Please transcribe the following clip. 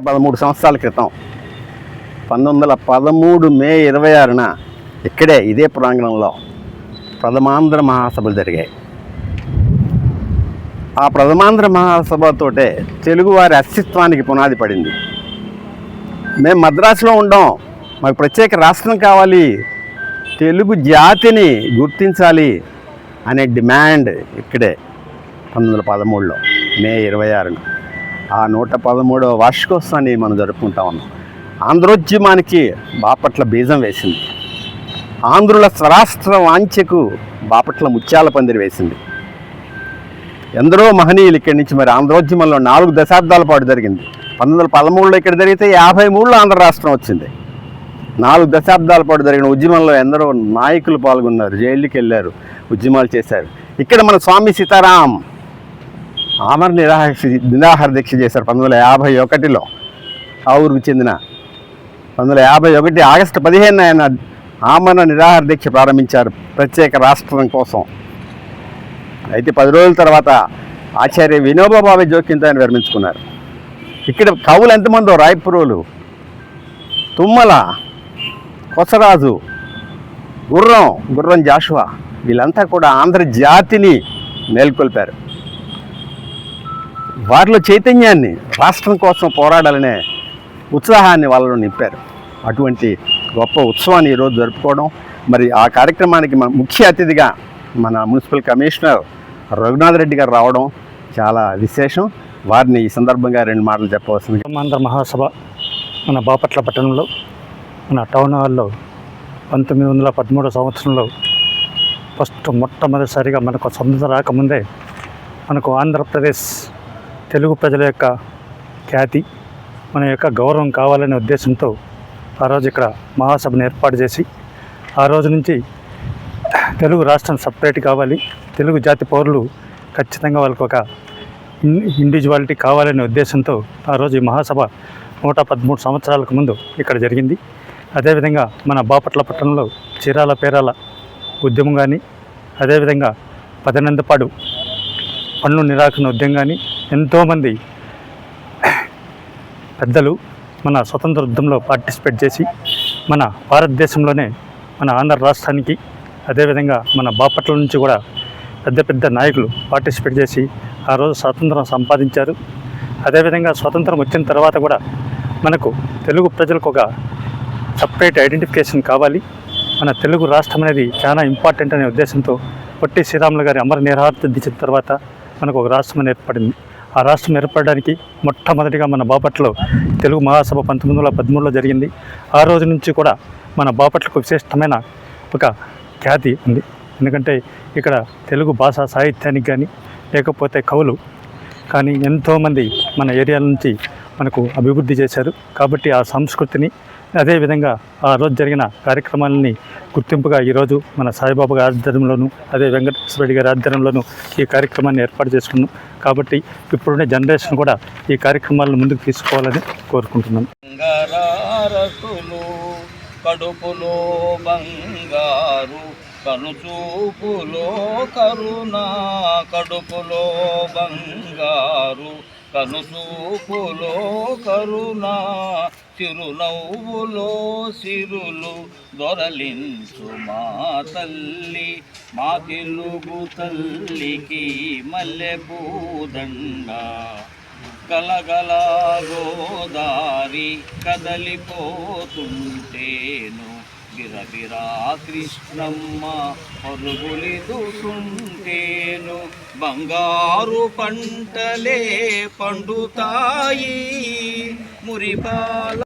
13 సంవత్సరాల క్రితం 1913 మే 26న ఇక్కడే ఇదే ప్రాంగణంలో ప్రథమాంధ్ర మహాసభలు జరిగాయి. ఆ ప్రథమాంధ్ర మహాసభతోటే తెలుగువారి అస్తిత్వానికి పునాది పడింది. మేము మద్రాసులో ఉండం, మాకు ప్రత్యేక రాష్ట్రం కావాలి, తెలుగు జాతిని గుర్తించాలి అనే డిమాండ్ ఇక్కడే 1913లో మే 26న ఆ 113వ వార్షికోత్సవాన్ని మనం జరుపుకుంటా ఉన్నాం. ఆంధ్రోద్యమానికి బాపట్ల బీజం వేసింది. ఆంధ్రుల స్వరాష్ట్ర వాంఛకు బాపట్ల ముత్యాల పందిరి వేసింది. ఎందరో మహనీయులు ఇక్కడి నుంచి మరి ఆంధ్రోద్యమంలో 4 దశాబ్దాల పాటు జరిగింది. 1913లో ఇక్కడ జరిగితే 53లో ఆంధ్ర రాష్ట్రం వచ్చింది. 4 దశాబ్దాల పాటు జరిగిన ఉద్యమంలో ఎందరో నాయకులు పాల్గొన్నారు, జైళ్ళకి వెళ్ళారు, ఉద్యమాలు చేశారు. ఇక్కడ మన స్వామి సీతారాం ఆమర నిరాహార దీక్ష చేశారు 1951లో. ఆ ఊరికి చెందిన 1951 ఆగస్టు 15న ఆయన ఆమరణ నిరాహార దీక్ష ప్రారంభించారు ప్రత్యేక రాష్ట్రం కోసం. అయితే 10 రోజుల తర్వాత ఆచార్య వినోబా భావే జోక్యంతో ఆయన విరమించుకున్నారు. ఇక్కడ కవులు ఎంతమందో, రాయపురోలు, తుమ్మల, కొసరాజు, గుర్రం జాషువా, వీళ్ళంతా కూడా ఆంధ్ర జాతిని మేల్కొల్పారు. వారిలో చైతన్యాన్ని, రాష్ట్రం కోసం పోరాడాలనే ఉత్సాహాన్ని వాళ్ళలో నింపారు. అటువంటి గొప్ప ఉత్సవాన్ని ఈరోజు జరుపుకోవడం, మరి ఆ కార్యక్రమానికి ముఖ్య అతిథిగా మన మున్సిపల్ కమిషనర్ రఘునాథ్ రెడ్డి గారు రావడం చాలా విశేషం. వారిని ఈ సందర్భంగా 2 మాటలు చెప్పవలసింది. ఆంధ్ర మహాసభ మన బాపట్ల పట్టణంలో మన టౌన్ హాల్లో 1913 సంవత్సరంలో మొట్టమొదటిసారిగా మనకు స్వతంత్రం రాకముందే మనకు ఆంధ్రప్రదేశ్ తెలుగు ప్రజల యొక్క ఖ్యాతి, మన యొక్క గౌరవం కావాలనే ఉద్దేశంతో ఆ రోజు ఇక్కడ మహాసభను ఏర్పాటు చేసి, ఆ రోజు నుంచి తెలుగు రాష్ట్రం సపరేట్ కావాలి, తెలుగు జాతి పౌరులు ఖచ్చితంగా వాళ్ళకు ఒక ఇండివిజువాలిటీ కావాలనే ఉద్దేశంతో ఆ రోజు ఈ మహాసభ 113 సంవత్సరాలకు ముందు ఇక్కడ జరిగింది. అదేవిధంగా మన బాపట్ల పట్టణంలో చీరాల పేరాల ఉద్యమం కానీ, అదేవిధంగా పదనందపాడు పన్ను నిరాకరణ ఉద్యమం కానీ, ఎంతోమంది పెద్దలు మన స్వతంత్ర యుద్ధంలో పార్టిసిపేట్ చేసి మన భారతదేశంలోనే మన ఆంధ్ర రాష్ట్రానికి, అదేవిధంగా మన బాపట్ల నుంచి కూడా పెద్ద నాయకులు పార్టిసిపేట్ చేసి ఆ రోజు స్వాతంత్రం సంపాదించారు. అదేవిధంగా స్వాతంత్రం వచ్చిన తర్వాత కూడా మనకు తెలుగు ప్రజలకు ఒక సపరేట్ ఐడెంటిఫికేషన్ కావాలి, మన తెలుగు రాష్ట్రం అనేది చాలా ఇంపార్టెంట్ అనే ఉద్దేశంతో పొట్టి శ్రీరాములు గారి అమర నిరాహార దీక్ష తర్వాత మనకు ఒక రాష్ట్రం ఏర్పడింది. ఆ రాష్ట్రం ఏర్పడడానికి మొట్టమొదటిగా మన బాపట్లలో తెలుగు మహాసభ 1913లో జరిగింది. ఆ రోజు నుంచి కూడా మన బాపట్లకు విశిష్టమైన ఒక ఖ్యాతి ఉంది. ఎందుకంటే ఇక్కడ తెలుగు భాషా సాహిత్యానికి కానీ, లేకపోతే కవులు కానీ ఎంతోమంది మన ఏరియాల నుంచి మనకు అభివృద్ధి చేశారు. కాబట్టి ఆ సంస్కృతిని, అదేవిధంగా ఆ రోజు జరిగిన కార్యక్రమాలని గుర్తింపుగా ఈరోజు మన సాయిబాబా గారి ఆధ్వర్యంలోను, అదే వెంకటేశ్వర రెడ్డి గారి ఆధ్వర్యంలోనూ ఈ కార్యక్రమాన్ని ఏర్పాటు చేసుకున్నాం. కాబట్టి ఇప్పుడున్న జనరేషన్ కూడా ఈ కార్యక్రమాలను ముందుకు తీసుకోవాలని కోరుకుంటున్నాం. కడుపులో బంగారు కనుచూపులో కరుణ, కడుపులో బంగారు కనుచూపులో కరుణ, చిరునవ్వులో సిరులు దొరలించు మా తల్లి, మా తెలుగు తల్లికి మల్లె పూదండ, గలగల గోదారి కదలిపోతుంటేను, బిరబిరా కృష్ణమ్మ పరుగులిదుతుంటేను, బంగారు పంటలే పండుతాయి మురిపాల